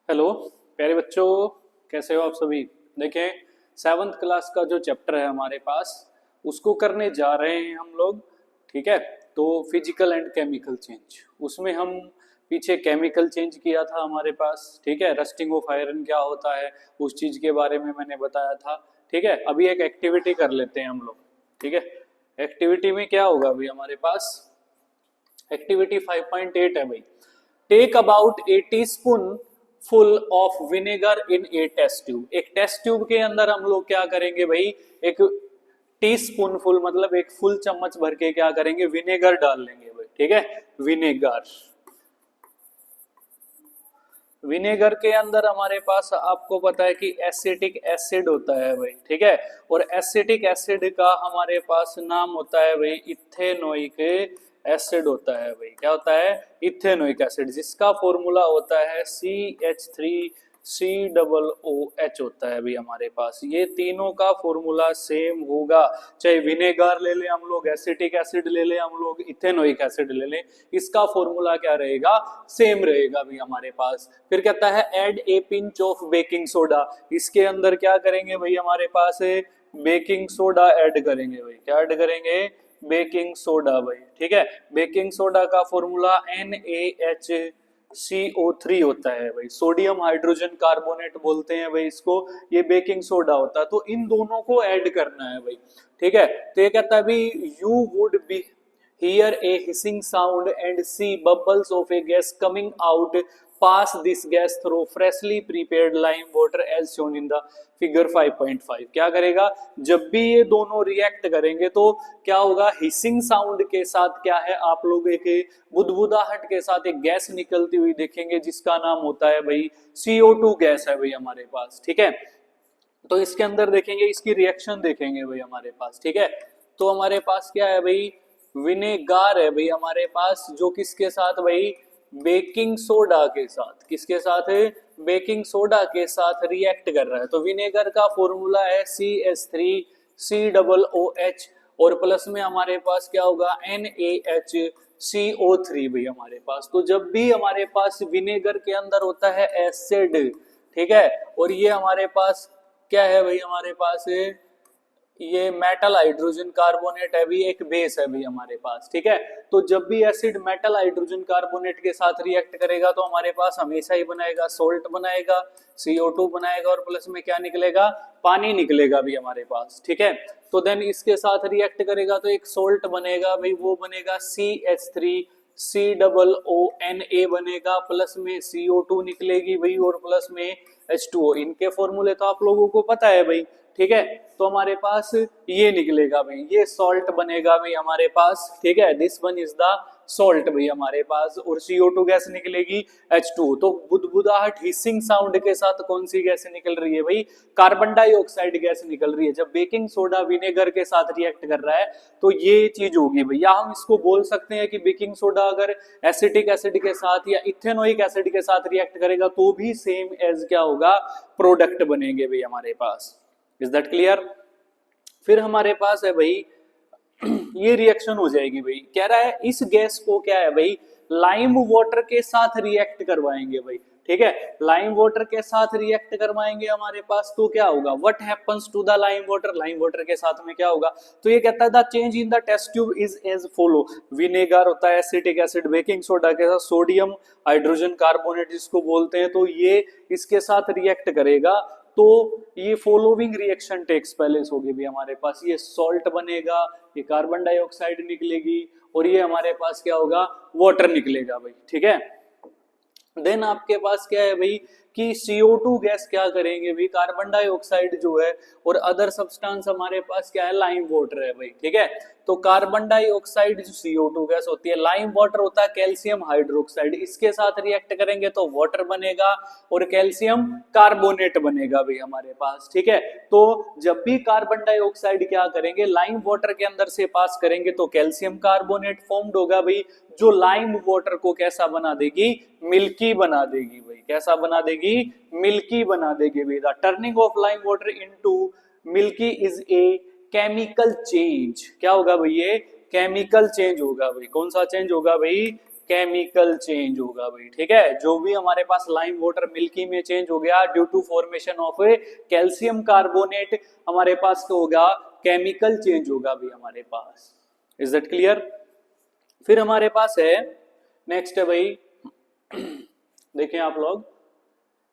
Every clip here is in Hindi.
हेलो प्यारे बच्चों, कैसे हो आप सभी। देखें, सेवन्थ क्लास का जो चैप्टर है हमारे पास उसको करने जा रहे हैं हम लोग। ठीक है, तो फिजिकल एंड केमिकल चेंज, उसमें हम पीछे केमिकल चेंज किया था हमारे पास। ठीक है, रस्टिंग ऑफ आयरन क्या होता है उस चीज के बारे में मैंने बताया था। ठीक है, अभी एक एक्टिविटी कर लेते हैं हम लोग। ठीक है, एक्टिविटी में क्या होगा अभी हमारे पास, एक्टिविटी 5.8 है भाई। Take about a teaspoon full of vinegar in a test tube. एक टेस्ट ट्यूब के अंदर हम लोग क्या करेंगे भाई, एक टी स्पून फुल मतलब एक फुल चम्मच भर के क्या करेंगे, विनेगर डाल लेंगे भाई। ठीक है, विनेगर। विनेगर के अंदर हमारे पास आपको पता है कि एसिटिक एसिड होता है भाई। ठीक है, और एसिटिक एसिड का हमारे पास नाम होता है भाई इथेनोइक एसिड होता है भाई। क्या होता है, इथेनोइक एसिड, जिसका फॉर्मूला होता है CH3COOH होता है भाई हमारे पास। ये तीनों का फॉर्मूला सेम होगा, चाहे विनेगर ले लें हम लोग, एसिटिक एसिड ले लें हम लोग, इथेनोइक एसिड ले लें, इसका फॉर्मूला क्या रहेगा, सेम रहेगा भी हमारे पास। फिर कहता है add a pinch of baking soda. इसके अंदर क्या करेंगे भाई, हमारे पास बेकिंग सोडा ऐड करेंगे भाई। क्या ऐड करेंगे, बेकिंग सोडा भाई। ठीक है, बेकिंग सोडा का फॉर्मूला NaHCO3 होता है भाई, सोडियम हाइड्रोजन कार्बोनेट बोलते हैं भाई इसको। ये बेकिंग सोडा होता है, तो इन दोनों को ऐड करना है भाई। ठीक है, तो ये कहता है भाई you would be hear a hissing sound and see bubbles of a gas coming out. Pass this gas through freshly prepared lime water as shown in the figure 5.5। क्या करेगा, जब भी ये दोनों रिएक्ट करेंगे तो क्या होगा, हिसिंग साउंड के साथ क्या है, आप लोग एक बुदबुदाहट के साथ एक गैस निकलती हुई देखेंगे जिसका नाम होता है भाई CO2 गैस है भाई हमारे पास। ठीक है, तो इसके अंदर देखेंगे, इसकी रिएक्शन देखेंगे भाई हमारे पास। ठीक है, तो हमारे पास क्या है भाई, विनेगार है भाई हमारे पास, जो किसके साथ भाई, बेकिंग सोडा के साथ। किसके साथ है, बेकिंग सोडा के साथ रिएक्ट कर रहा है। तो विनेगर का फॉर्मूला है CH3COOH, और प्लस में हमारे पास क्या होगा, NaHCO3 भाई हमारे पास। तो जब भी हमारे पास विनेगर के अंदर होता है एसिड, ठीक है, और ये हमारे पास क्या है भाई, हमारे पास ये मेटल हाइड्रोजन कार्बोनेट है भी, एक बेस है भी हमारे पास। ठीक है, तो जब भी एसिड मेटल हाइड्रोजन कार्बोनेट के साथ रिएक्ट करेगा तो हमारे पास हमेशा ही बनाएगा, सोल्ट बनाएगा, CO2 बनाएगा, और प्लस में क्या निकलेगा, पानी निकलेगा भी हमारे पास। ठीक है, तो देन इसके साथ रिएक्ट करेगा तो एक सोल्ट बनेगा भाई, वो बनेगा CH3COONA बनेगा, प्लस में CO2 निकलेगी भाई, और प्लस में H2O। इनके फॉर्मूले तो आप लोगों को पता है भाई। ठीक है, तो हमारे पास ये निकलेगा भाई, ये सॉल्ट बनेगा भाई हमारे पास। ठीक है, this one is the salt भाई हमारे पास, और CO2 गैस निकलेगी H2। तो बुदबुदाहट हिसिंग साउंड के साथ कौन सी गैस निकल रही है भाई, कार्बन डाइऑक्साइड गैस निकल रही है। जब बेकिंग सोडा विनेगर के साथ रिएक्ट कर रहा है तो ये चीज होगी भाई। या हम इसको बोल सकते हैं कि बेकिंग सोडा अगर एसिटिक एसिड के साथ या इथेनोइक एसिड के साथ रिएक्ट करेगा तो भी सेम एज क्या होगा, प्रोडक्ट बनेंगे भाई हमारे पास। Is that clear. फिर हमारे पास है भाई ये रिएक्शन हो जाएगी भाई, कह रहा है इस गैस को क्या है भाई, लाइम वाटर के साथ रिएक्ट करवाएंगे भाई। ठीक है, लाइम वाटर के साथ रिएक्ट करवाएंगे हमारे पास, तो क्या होगा, what happens to the lime water, lime water के साथ में क्या होगा। तो ये कहता है the change in the test tube is as follow. Vinegar होता है एसिटिक एसिड, बेकिंग सोडा के साथ सोडियम हाइड्रोजन कार्बोनेट जिसको बोलते हैं, तो ये इसके साथ रिएक्ट करेगा तो ये फॉलोइंग रिएक्शन टेक्स प्लेस होगी भी हमारे पास। ये सॉल्ट बनेगा, ये कार्बन डाइऑक्साइड निकलेगी, और ये हमारे पास क्या होगा, वाटर निकलेगा भाई। ठीक है, देन आपके पास क्या है भाई कि CO2 गैस क्या करेंगे भाई, कार्बन डाइऑक्साइड जो है और अदर सब्सटेंस हमारे पास क्या है, लाइम वाटर है भाई। ठीक है, तो कार्बन डाइऑक्साइड जो CO2 गैस होती है, लाइम वाटर होता है कैल्शियम हाइड्रोक्साइड, इसके साथ रिएक्ट करेंगे तो वाटर बनेगा और कैल्शियम कार्बोनेट बनेगा भाई हमारे पास। ठीक है, तो जब भी कार्बन डाइऑक्साइड क्या करेंगे, लाइम वाटर के अंदर से पास करेंगे तो कैल्शियम कार्बोनेट फॉर्म्ड होगा भाई, जो लाइम वाटर को कैसा बना देगी, मिल्की बना देगी भाई। कैसा बना देगी, मिल्की बना देगी भाई। The turning of lime water into milky is a chemical change. क्या होगा भाई, ये केमिकल चेंज होगा भाई। कौन सा चेंज होगा भाई, केमिकल चेंज होगा भाई, ठीक है। जो भी हमारे पास लाइम वाटर मिल्की में चेंज हो गया due to formation of calcium carbonate, हमारे पास तो होगा केमिकल चेंज होगा भी हमारे पास। Is that clear? फिर हमारे पास है नेक्स्ट है भाई देखें आप लोग,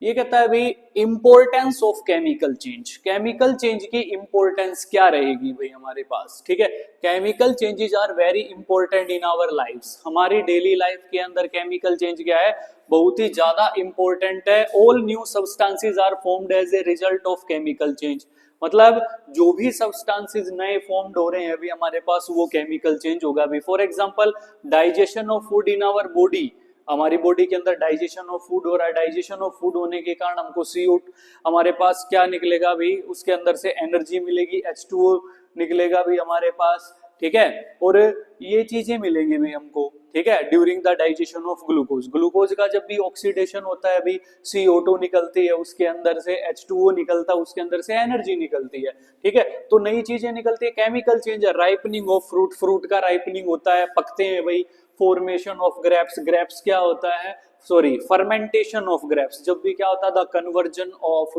ये कहता है भाई importance of chemical change. Chemical change की इंपॉर्टेंस क्या रहेगी भाई हमारे पास, ठीक है। Chemical changes are very important in our lives. हमारी डेली लाइफ के अंदर केमिकल चेंज क्या है, बहुत ही ज्यादा इंपॉर्टेंट है। All new substances are formed as a result of chemical change. मतलब जो भी सब्सटेंसेस नए फॉर्म्ड हो रहे हैं अभी हमारे पास, वो केमिकल चेंज होगा भी। For example digestion of food in our body, हमारी बॉडी के अंदर डाइजेशन ऑफ फूड हो रहा है, डाइजेशन ऑफ फूड होने के कारण हमको CO हमारे पास क्या निकलेगा भी, उसके अंदर से एनर्जी मिलेगी, H2O निकलेगा भी हमारे पास, ठीक है। और ये चीजें मिलेंगी भी हमको, ठीक है, during the digestion of glucose. Glucose का जब भी ऑक्सीडेशन होता है अभी CO2 निकलती है, उसके अंदर से H2O निकलता है, उसके अंदर से एनर्जी निकलती है, ठीक है। तो नई चीजें निकलती है, केमिकल चेंज है। राइपनिंग ऑफ फ्रूट, फ्रूट का राइपनिंग होता है, पकते हैं भाई। फॉर्मेशन ऑफ ग्रेप्स, ग्रेप्स क्या होता है, सॉरी फर्मेंटेशन ऑफ ग्रेप्स, जब भी क्या होता है the conversion of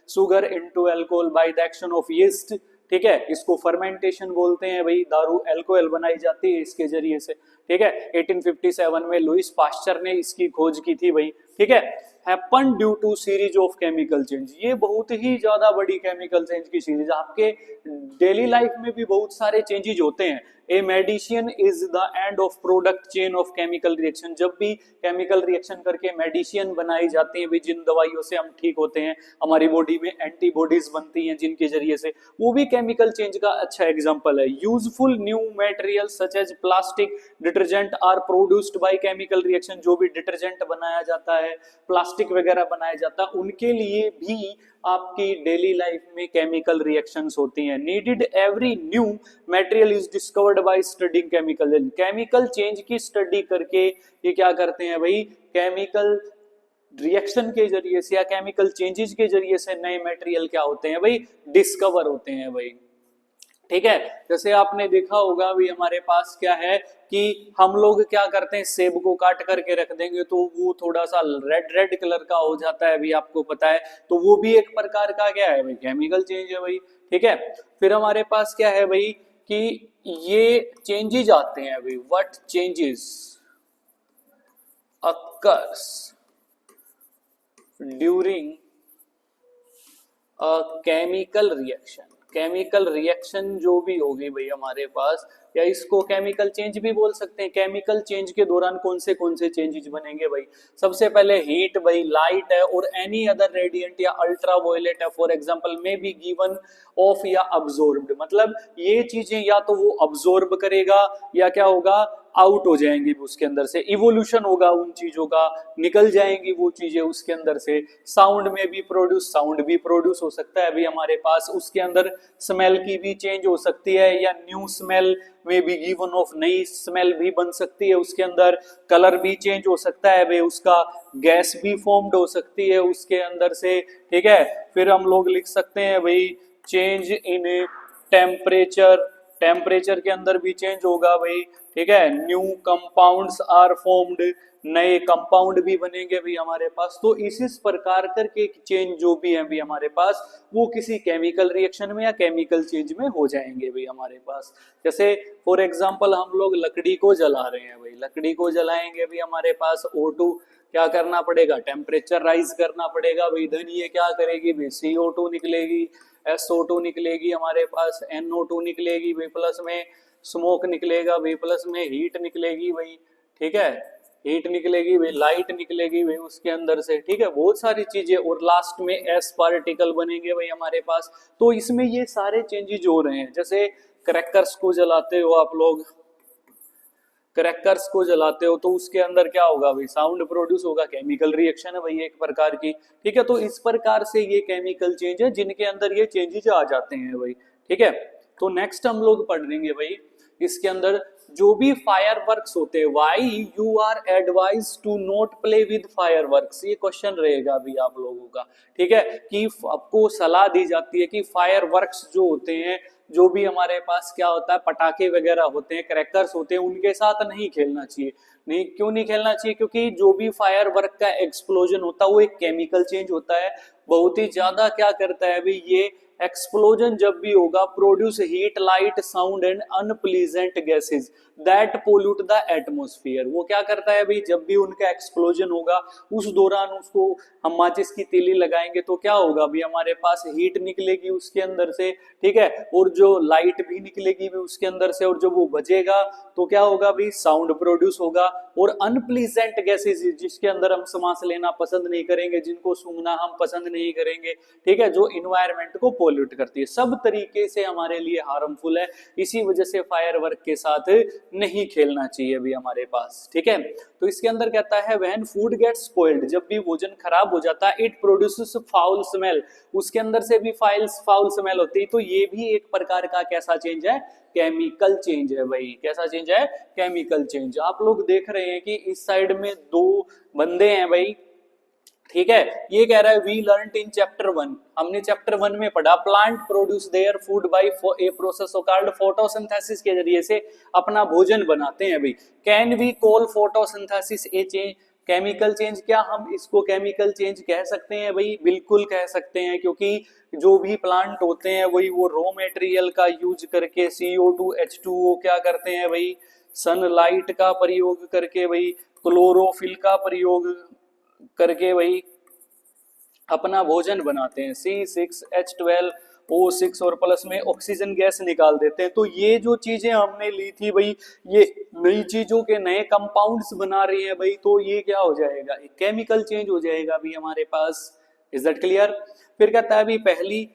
sugar into alcohol by the action of yeast, ठीक है। इसको फर्मेंटेशन बोलते हैं भाई। दारू अल्कोहल बनाई जाती है इसके जरिए से, ठीक है। 1857 में लुइस पास्चर ने इसकी खोज की थी भाई, ठीक है। Happen due to series of chemical change. ये बहुत ही ज्यादा बड़ी केमिकल चेंज की सीरीज, आपके डेली लाइफ में भी बहुत सारे चेंजेस होते हैं। A medicine is the end of product chain of chemical reaction. जब भी केमिकल रिएक्शन करके मेडिसिन बनाई जाती है भी, जिन दवाइयों से हम ठीक होते हैं, हमारी बॉडी में एंटीबॉडीज बनती हैं जिनके जरिए से, वो भी केमिकल चेंज का अच्छा एग्जांपल है। Useful new material such as plastic detergent are produced by chemical reaction. जो भी डिटर्जेंट बनाया जाता है, प्लास्टिक वगैरह बनाया जाता है, उनके लिए भी आपकी डेली लाइफ में केमिकल रिएक्शंस होती हैं। Needed every new material is discovered by studying chemical. Chemical change की स्टडी करके ये क्या करते हैं भाई, केमिकल रिएक्शन के जरिए से या केमिकल चेंजेस के जरिए से नए मटेरियल क्या होते हैं भाई, डिस्कवर होते हैं भाई, ठीक है। जैसे आपने देखा होगा भी हमारे पास क्या है कि हम लोग क्या करते हैं, सेब को काट करके रख देंगे तो वो थोड़ा सा रेड रेड कलर का हो जाता है भी, आपको पता है। तो वो भी एक प्रकार का क्या है भाई, केमिकल चेंज है भाई, ठीक है। फिर हमारे पास क्या है भाई कि ये चेंजेस आते हैं भाई, what changes occurs during a chemical reaction. Chemical reaction जो भी होगी भाई हमारे पास, या इसको केमिकल चेंज भी बोल सकते हैं। केमिकल चेंज के दौरान कौन से चेंजेस बनेंगे भाई, सबसे पहले हीट भाई, लाइट है, और एनी अदर रेडिएंट या अल्ट्रा वायलेट है, for example may be given of या अब्सॉर्ब्ड। मतलब ये चीजें या तो वो अब्सॉर्ब करेगा या क्या होगा, आउट हो जाएंगी उसके अंदर से, इवोल्यूशन होगा उन चीजों का, निकल जाएंगी वो चीजें उसके अंदर से। साउंड में भी प्रोड्यूस, साउंड भी प्रोड्यूस हो सकता है अभी हमारे पास। उसके अंदर स्मेल की भी चेंज हो सकती है, या न्यू स्मेल में भी गिवन ऑफ, नई स्मेल भी बन सकती है उसके अंदर। कलर भी चेंज हो सकता है भाई उसका, गैस भी फॉर्म्ड हो सकती है उसके अंदर से, ठीक है। फिर हम लोग लिख सकते हैं भाई चेंज इन टेम्परेचर, टेम्परेचर के अंदर भी चेंज होगा भाई, ठीक है। न्यू कंपाउंड्स आर फॉर्म्ड, नए कंपाउंड भी बनेंगे भी हमारे पास। तो इस प्रकार करके चेंज जो भी है भी हमारे पास, वो किसी केमिकल रिएक्शन में या केमिकल चेंज में हो जाएंगे भी हमारे पास। जैसे फॉर एग्जांपल हम लोग लकड़ी को जला रहे हैं भाई, लकड़ी को जलाएंगे भी हमारे पास O2 क्या करना पड़ेगा, टेम्परेचर राइज करना पड़ेगा भाई। धन ये क्या करेगी भाई, CO2 निकलेगी, SO2 निकलेगी हमारे पास, NO2 निकलेगी भाई, प्लस में स्मोक निकलेगा भाई, प्लस में हीट निकलेगी भाई, ठीक है। हीट निकलेगी भाई, लाइट निकलेगी भाई उसके अंदर से, ठीक है। बहुत सारी चीजें, और लास्ट में S पार्टिकल बनेंगे भाई हमारे पास। तो इसमें ये सारे चेंजेस हो रहे हैं। जैसे क्रैकर्स को जलाते हो आप लोग, क्रैकर्स को जलाते हो तो उसके अंदर क्या होगा भाई, साउंड प्रोड्यूस होगा, केमिकल रिएक्शन है भाई एक प्रकार की, ठीक है। तो इस प्रकार से ये केमिकल चेंज है जिनके अंदर ये चेंजेस आ जाते हैं भाई, ठीक है। तो नेक्स्ट हम लोग पढ़ लेंगे भाई इसके अंदर जो भी फायरवर्क्स होते हैं, why you are advise to not play with fireworks. ये क्वेश्चन रहेगा अभी आप लोगों का, ठीक है, कि आपको सलाह दी जाती है कि फायरवर्क्स जो होते हैं जो भी हमारे पास क्या होता है पटाखे वगैरह होते हैं, क्रैकर्स होते हैं, उनके साथ नहीं खेलना चाहिए। नहीं, क्यों नहीं खेलना चाहिए? क्योंकि जो भी फायर वर्क का एक्सप्लोजन होता है वो एक केमिकल चेंज होता है, बहुत ही ज्यादा क्या करता है अभी ये एक्सप्लोजन जब भी होगा produce heat light sound and unpleasant gases that pollute the atmosphere. वो क्या करता है भाई, जब भी उनका एक्सप्लोजन होगा उस दौरान उसको हम माचिस की तीली लगाएंगे तो क्या होगा भी, हमारे पास हीट निकलेगी उसके अंदर से, ठीक है, और जो लाइट भी निकलेगी भी उसके अंदर से, और जब वो बजेगा तो क्या होगा भी, साउंड प्रोड्यूस होगा। और अनप्लीजेंट गैसेज जिसके अंदर हम सांस लेना पसंद नहीं करेंगे, जिनको सूंघना हम पसंद नहीं करेंगे, ठीक है, जो इन्वायरमेंट को पोल्यूट करती है, सब तरीके से हमारे लिए हार्मफुल है। इसी वजह से फायर वर्क के साथ नहीं खेलना चाहिए भी हमारे पास, ठीक है। तो इसके अंदर कहता है व्हेन फूड गेट्स स्पॉइल्ड, जब भी भोजन खराब हो जाता है, इट प्रोड्यूसेस फाउल स्मेल, उसके अंदर से भी फाउल स्मेल होती है। तो ये भी एक प्रकार का कैसा चेंज है, केमिकल चेंज है भाई। कैसा चेंज है, केमिकल चेंज। आप लोग देख रहे हैं कि इस साइड में दो बंदे हैं भाई, ठीक है, ये कह रहा है वी लर्न इन चैप्टर 1, हमने चैप्टर 1 में पढ़ा plant produce their food by a process called photosynthesis के जरिए से अपना भोजन बनाते हैं भाई। Can we call photosynthesis a change, chemical change? क्या हम इसको केमिकल चेंज कह सकते हैं भाई? बिल्कुल कह सकते हैं, क्योंकि जो भी प्लांट होते हैं वही वो रॉ मटेरियल का यूज करके CO2 H2O क्या करते हैं भाई, सनलाइट का प्रयोग करके भाई, क्लोरोफिल का प्रयोग करके भाई अपना भोजन बनाते हैं। C6H12O6 और प्लस में ऑक्सीजन गैस निकाल देते हैं। तो ये जो चीजें हमने ली थी भाई, ये नई चीजों के नए कंपाउंड्स बना रही हैं भाई, तो ये क्या हो जाएगा, एक केमिकल चेंज हो जाएगा अभी हमारे पास। Is that clear? फिर कहता है अभी पहली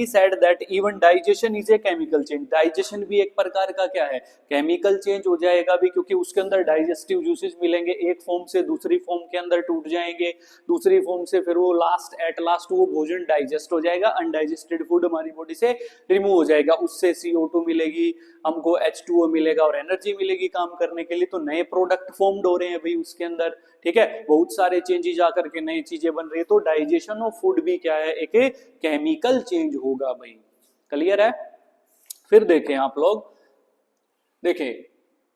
said that even digestion is a chemical change, digestion भी एक प्रकार का क्या है, केमिकल चेंज हो जाएगा भी, क्योंकि उसके अंदर डाइजेस्टिव जूसेस मिलेंगे, एक फॉर्म से दूसरी फॉर्म के अंदर टूट जाएंगे, दूसरी फॉर्म से फिर वो एट लास्ट वो भोजन डाइजेस्ट हो जाएगा, अनडाइजेस्टेड फूड हमारी बॉडी से रिमूव हो जाएगा, उससे CO2 मिलेगी, हमको H2O मिलेगा और एनर्जी मिलेगी काम करने के लिए। तो नए प्रोडक्ट फॉर्म्ड हो रहे हैं भाई उसके अंदर, ठीक है, बहुत सारे चेंजेस आकर के नई चीजें बन रही है। तो डाइजेशन ऑफ फूड भी क्या है, एक केमिकल चेंज होगा भाई। क्लियर है? फिर देखें आप लोग, देखें,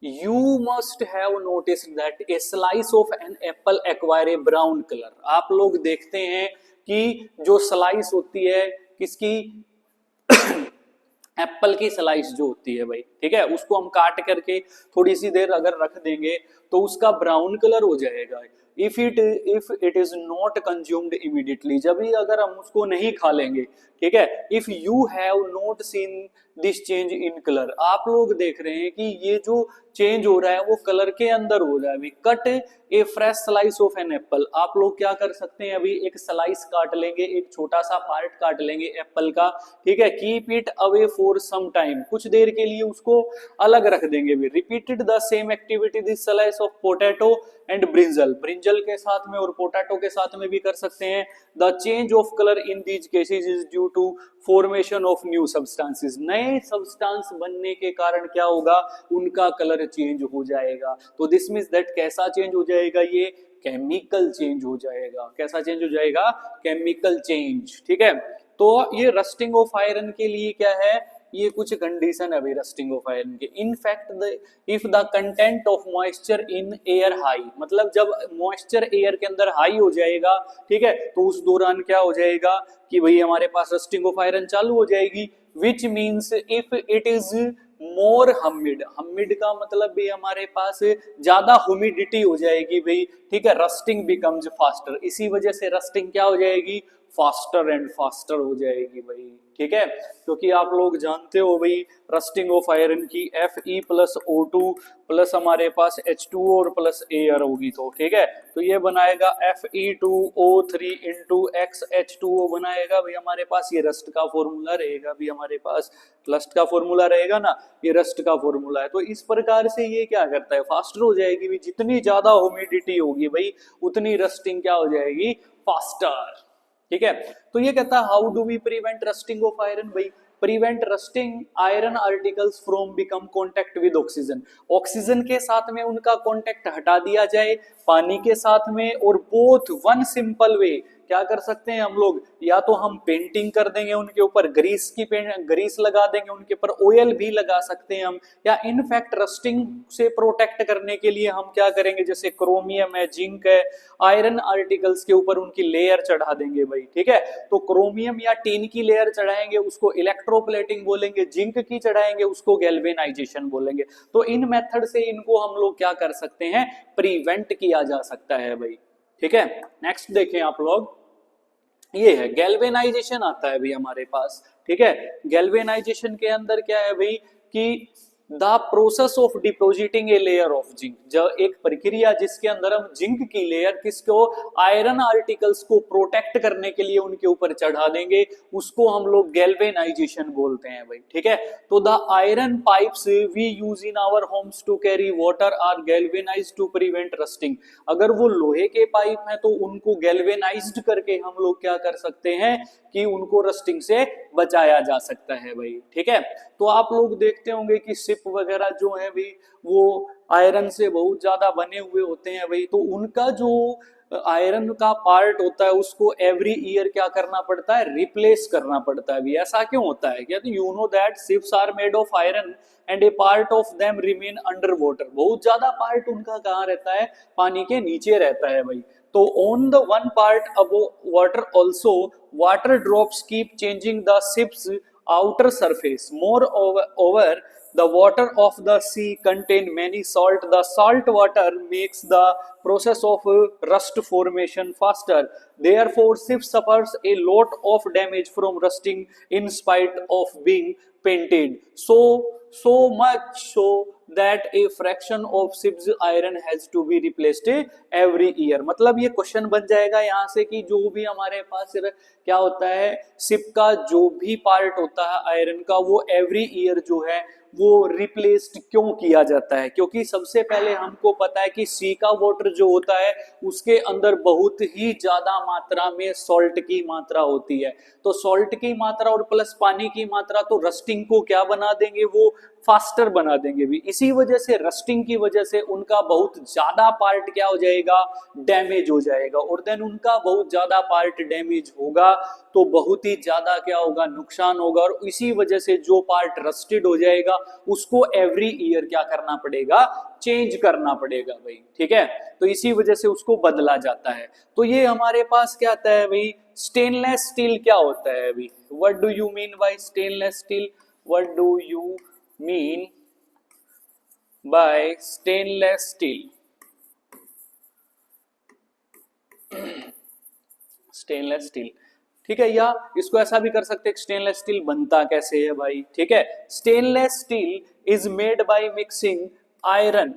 you must have notice that a slice of an apple acquire a brown colour. आप लोग देखते हैं कि जो स्लाइस होती है किसकी, एप्पल की स्लाइस जो होती है भाई, ठीक है, उसको हम काट करके थोड़ी सी देर अगर रख देंगे तो उसका ब्राउन कलर हो जाएगा। If it is not consumed immediately, जब भी अगर हम उसको नहीं खा लेंगे, ठीक है। If you have not seen this change in colour, आप लोग देख रहे हैं कि ये जो चेंज हो रहा है वो कलर के अंदर हो रहा है। अभी cut a fresh slice of an apple, आप लोग क्या कर सकते हैं, अभी एक स्लाइस काट लेंगे, एक छोटा सा पार्ट काट लेंगे एप्पल का, ठीक है, keep it away for some time, कुछ देर के लिए उसको अलग रख देंगे। भी repeated the same activity this slice of potato and brinjal, brinjal के साथ में और पोटैटो के साथ में भी कर सकते हैं। The change of colour in these cases is due to formation of new substances, नए सब्सटेंस बनने के कारण क्या होगा, उनका कलर चेंज हो जाएगा। तो दिस मींस दैट कैसा चेंज हो जाएगा, ये केमिकल चेंज हो जाएगा। कैसा चेंज हो जाएगा, केमिकल चेंज, ठीक है। तो ये रस्टिंग ऑफ आयरन के लिए क्या है, ये कुछ कंडीशन है भाई रस्टिंग ऑफ आयरन के। In fact if the content of moisture in air high, मतलब जब मॉइस्चर एयर के अंदर हाई हो जाएगा, ठीक है, तो उस दौरान क्या हो जाएगा कि भाई हमारे पास रस्टिंग ऑफ आयरन चालू हो जाएगी। Which means if it is more humid, humid का मतलब भी हमारे पास ज्यादा ह्यूमिडिटी हो जाएगी भाई, ठीक है, रस्टिंग बिकम्स फास्टर, इसी वजह से रस्टिंग क्या हो जाएगी, फास्टर एंड फास्टर हो जाएगी भाई, ठीक है। क्योंकि आप लोग जानते हो भाई रस्टिंग ऑफ आयरन की Fe+O2 प्लस हमारे पास H2O और प्लस एयर होगी, तो ठीक है, तो ये बनाएगा Fe2O3 इंटू XH2O बनाएगा भाई हमारे पास, ये रस्ट का फॉर्मूला रहेगा भी हमारे पास, रस्ट का फॉर्मूला रहेगा ना, ये रस्ट का फॉर्मूला है। तो इस प्रकार से ये क्या करता है, फास्टर हो जाएगी भाई, जितनी ज्यादा ह्यूमिडिटी होगी भाई उतनी रस्टिंग क्या हो जाएगी, फास्टर, ठीक है। तो ये कहता है how do we prevent rusting of iron, भाई prevent rusting iron articles from become contact with oxygen, oxygen के साथ में उनका कॉन्टेक्ट हटा दिया जाए पानी के साथ में, और बोथ वन सिंपल वे, क्या कर सकते हैं हम लोग, या तो हम पेंटिंग कर देंगे उनके ऊपर, ग्रीस लगा देंगे उनके ऊपर, ऑयल भी लगा सकते हैं हम, या इनफैक्ट रस्टिंग से प्रोटेक्ट करने के लिए हम क्या करेंगे, जैसे क्रोमियम है, जिंक है, आयरन आर्टिकल्स के ऊपर उनकी लेयर चढ़ा देंगे भाई, ठीक है। तो क्रोमियम या टिन की लेयर चढ़ाएंगे उसको इलेक्ट्रोप्लेटिंग बोलेंगे, जिंक की चढ़ाएंगे उसको गैल्वेनाइजेशन बोलेंगे। तो इन मेथड से इनको हम लोग क्या कर सकते हैं, प्रिवेंट किया जा सकता है भाई, ठीक है। नेक्स्ट देखें आप लोग, ये है गैल्वेनाइजेशन आता है भाई हमारे पास, ठीक है। गैल्वेनाइजेशन के अंदर क्या है भाई कि the process of depositing a layer of zinc, जब एक प्रक्रिया जिसके अंदर हम जिंक की लेयर किसको, आयरन आर्टिकल्स को प्रोटेक्ट करने के लिए उनके ऊपर चढ़ा देंगे, उसको हम लोग गैल्वेनाइजेशन बोलते हैं भाई, ठीक है। तो the iron pipes we use in our homes to carry water are galvanised to prevent rusting, अगर वो लोहे के पाइप हैं तो उनको गैल्वेनाइज्ड करके हम लोग क्या कर सकते हैं कि उनको रस्टिंग से बचाया जा सकता है भाई, ठीक है। तो आप लोग देखते होंगे कि शिप वगैरह जो है भाई वो आयरन से बहुत ज्यादा बने हुए होते हैं भाई, तो उनका जो आयरन का पार्ट होता है उसको एवरी ईयर क्या करना पड़ता है, रिप्लेस करना पड़ता है भी। ऐसा क्यों होता है, क्या you know that ships are made of iron and a part of them remain under water, बहुत ज्यादा पार्ट उनका कहाँ रहता है, पानी के नीचे रहता है भाई। तो on the one part above water also water drops keep changing the ships outer surface. Moreover, the water of the sea contain many salt. The salt water makes the process of rust formation faster. Therefore, ship suffers a lot of damage from rusting in spite of being painted. So much so that a fraction of ship's iron has to be replaced every year. मतलब ये क्वेश्चन बन जाएगा यहाँ से कि जो भी हमारे पास क्या होता है, शिप का जो भी पार्ट होता है आयरन का, वो एवरी ईयर जो है वो रिप्लेस्ड क्यों किया जाता है, क्योंकि सबसे पहले हमको पता है कि सी का वाटर जो होता है उसके अंदर बहुत ही ज्यादा मात्रा में सॉल्ट की मात्रा होती है। तो सॉल्ट की मात्रा और प्लस पानी की मात्रा तो रस्टिंग को क्या बना देंगे, वो फास्टर बना देंगे भी। इसी वजह से रस्टिंग की वजह से उनका बहुत ज्यादा पार्ट क्या हो जाएगा, डैमेज हो जाएगा, और देन उनका बहुत ज्यादा पार्ट डैमेज होगा तो बहुत ही ज्यादा क्या होगा, नुकसान होगा। और इसी वजह से जो पार्ट रस्टेड हो जाएगा उसको एवरी ईयर क्या करना पड़ेगा, चेंज करना पड़ेगा भाई, ठीक है। तो इसी वजह से उसको बदला जाता है। तो ये हमारे पास क्या आता है भाई, स्टेनलेस स्टील क्या होता है भाई, what do you mean by stainless steel, what do you mean by stainless steel. Stainless steel, ठीक है, या इसको ऐसा भी कर सकते हैं, स्टेनलेस स्टील बनता कैसे है भाई, ठीक है। Stainless steel is made by mixing iron,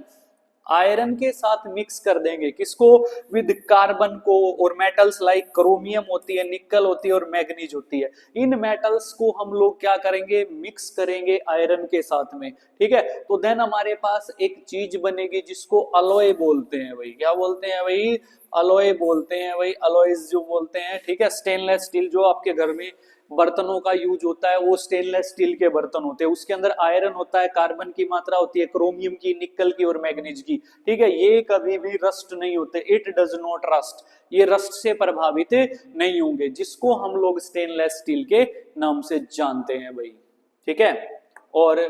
iron के साथ मिक्स कर देंगे किसको, विद कार्बन को, और मेटल्स लाइक क्रोमियम होती है, निकल होती है और मैग्नीज होती है। इन मेटल्स को हम लोग क्या करेंगे, मिक्स करेंगे आयरन के साथ में, ठीक है। तो देन हमारे पास एक चीज बनेगी जिसको अलॉय बोलते हैं भाई, क्या बोलते हैं भाई, अलॉय बोलते हैं भाई, अलॉयज जो बोलते हैं, ठीक है। स्टेनलेस स्टील जो आपके घर में बर्तनों का यूज होता है वो स्टेनलेस स्टील के बर्तन होते हैं, उसके अंदर आयरन होता है, कार्बन की मात्रा होती है, क्रोमियम की, निकल की और मैग्नीज की, ठीक है। ये कभी भी रस्ट नहीं होते, इट डज नॉट रस्ट, ये रस्ट से प्रभावित नहीं होंगे, जिसको हम लोग स्टेनलेस स्टील के नाम से जानते हैं भाई, ठीक है। और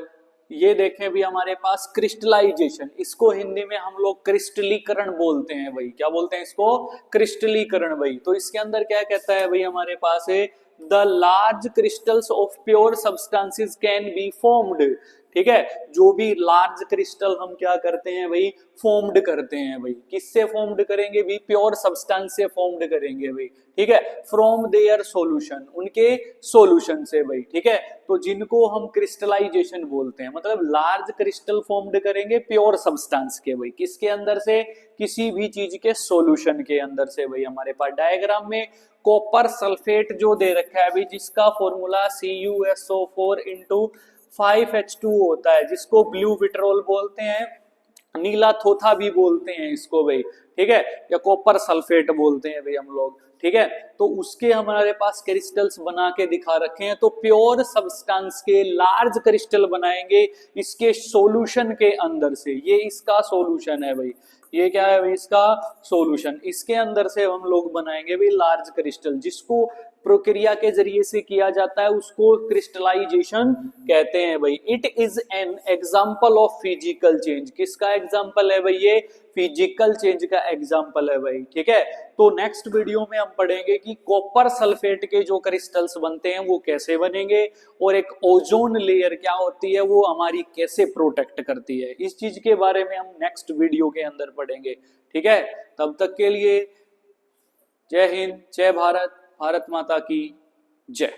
ये देखें भी हमारे पास क्रिस्टलाइजेशन, इसको हिंदी में हम लोग क्रिस्टलीकरण बोलते हैं भाई, क्या बोलते हैं इसको, क्रिस्टलीकरण भाई। तो इसके अंदर क्या कहता है भाई हमारे पास है, the large crystals of pure substances can be formed, ठीक है। जो भी लार्ज क्रिस्टल हम क्या करते हैं भाई, फॉर्म्ड करते हैं भाई, किससे फॉर्म्ड करेंगे भी, प्योर सब्सटेंस से फॉर्म्ड करेंगे भाई, ठीक है, फ्रॉम देयर सॉल्यूशन, उनके सॉल्यूशन से भाई, ठीक है। तो जिनको हम क्रिस्टलाइजेशन बोलते हैं, मतलब लार्ज क्रिस्टल फॉर्म्ड करेंगे प्योर सब्सटेंस के भाई, किसके अंदर से, किसी भी चीज के सॉल्यूशन के अंदर से भाई। हमारे पास डायग्राम में कॉपर सल्फेट जो दे रखा है भाई, जिसका फॉर्मूला CuSO4 into 5H2 होता है, जिसको ब्लू विट्रोल बोलते हैं, नीला थोथा भी बोलते हैं इसको भाई, ठीक है, या कॉपर सल्फेट बोलते हैं भाई हम लोग, ठीक है। तो उसके हमारे पास क्रिस्टल्स बना के दिखा रखे हैं। तो प्योर सब्सटेंस के लार्ज क्रिस्टल बनाएंगे इसके सॉल्यूशन के अंदर से, ये इसका सॉल्यूशन है भाई, ये क्या है भाई इसका सॉल्यूशन। इसके अंदर से हम लोग बनाएंगे भाई लार्ज क्रिस्टल, जिसको प्रक्रिया के जरिए से किया जाता है उसको क्रिस्टलाइजेशन कहते हैं भाई। It is an example of physical change. किसका एग्जाम्पल है भाई ये? फिजिकल चेंज का एग्जाम्पल है भाई। ठीक है, तो नेक्स्ट वीडियो में हम पढ़ेंगे कि कॉपर सल्फेट के जो क्रिस्टल्स बनते हैं वो कैसे बनेंगे, और एक ओजोन लेयर क्या होती है वो हमारी कैसे प्रोटेक्ट करती है। इस चीज के बारे में हम नेक्स्ट वीडियो के अंदर पढ़ेंगे। ठीक है, तब तक के लिए जय हिंद, जय भारत, भारत माता की जय।